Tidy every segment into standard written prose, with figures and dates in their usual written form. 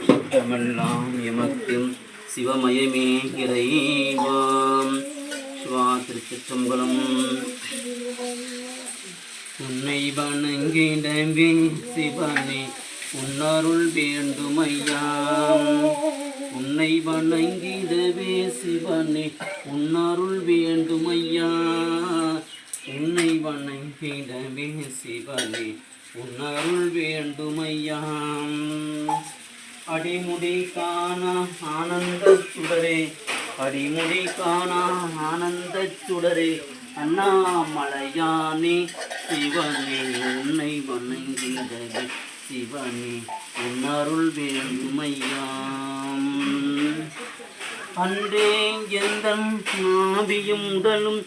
சுத்தமெல்லாம் எமக்கு சிவமயமே இறைவாம். சிவா திருச்சிற்றம்பலம். உன்னை வணங்கிடவே சிவனே உன்னருள் வேண்டுமையாம். உன்னை வணங்கிடவே சிவனே உன்னருள் வேண்டுமையா. உன்னை வணங்கிடவே சிவனே உன்னருள் வேண்டுமையாம். அடிமுடி காண ஆனந்த சுடரே, அடிமுடி காண ஆனந்த சுடரே, அண்ணாமலையானே சிவனே உன்னை வணங்கிடவே சிவனே உன்னருள் வேண்டுமையாம். அன்றே எந்தன் நாவியும் உடலும்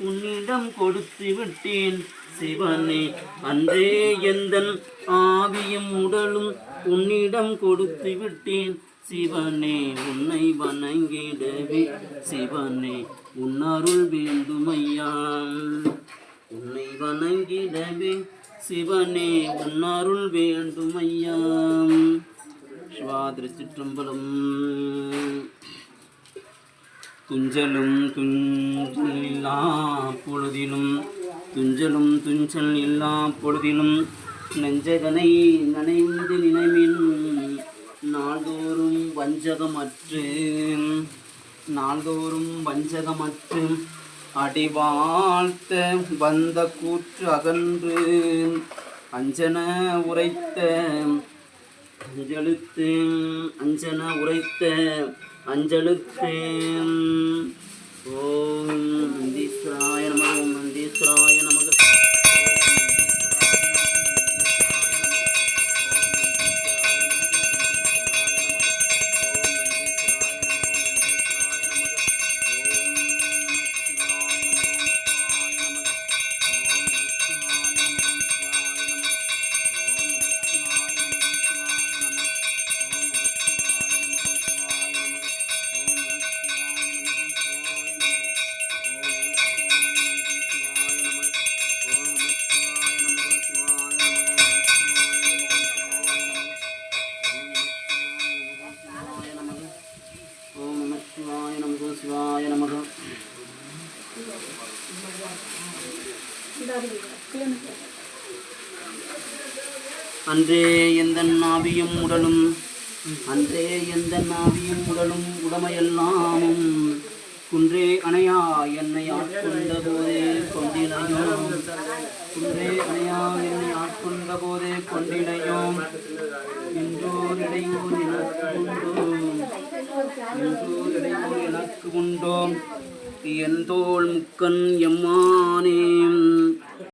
உன்னிடம் கொடுத்து விட்டேன் சிவனே. அன்றே எந்தன் ஆவியும் உடலும் உன்னிடம் கொடுத்து விட்டேன் சிவனே. உன்னை வணங்கிடவே சிவனே உன்னருள் வேண்டுமையாம். உன்னை வணங்கிடவே சிவனே உன்னருள் வேண்டுமையாம். சிவா திருச்சிற்றம்பலம். துஞ்சலும் துஞ்சல் இல்லா பொழுதிலும், துஞ்சலும் துஞ்சல் இல்லா பொழுதிலும், நெஞ்சகனை நனைந்து நினைமின் நாள்தோறும் வஞ்சகமற்று, நாள்தோறும் வஞ்சகமற்று அடிவாழ்த்த வந்த கூற்று அகன்று அஞ்சன உரைத்த அஞ்சலுத்து, அஞ்சன உரைத்த அஞ்சலுத்து. ஓம் நந்தீஸ்வராய நமக. ஓம் நந்தீஸ்வராய நமக. அன்றே எந்த நாவியும் உடலும், அன்றே எந்த நாவியும் உடலும் உடமையெல்லாமும் குன்றே அணையா என்னை ஆட்கொண்ட போதே கொண்டினையோம். குன்றே அணையா என்னை ஆட்கொண்ட போதே கொண்டினையோம். இன்றோர் இடையூர் எனக்கு உண்டோம், இன்றோர் இடையூர் எனக்கு உண்டோம். என் தோள் முக்கன் எம்மானே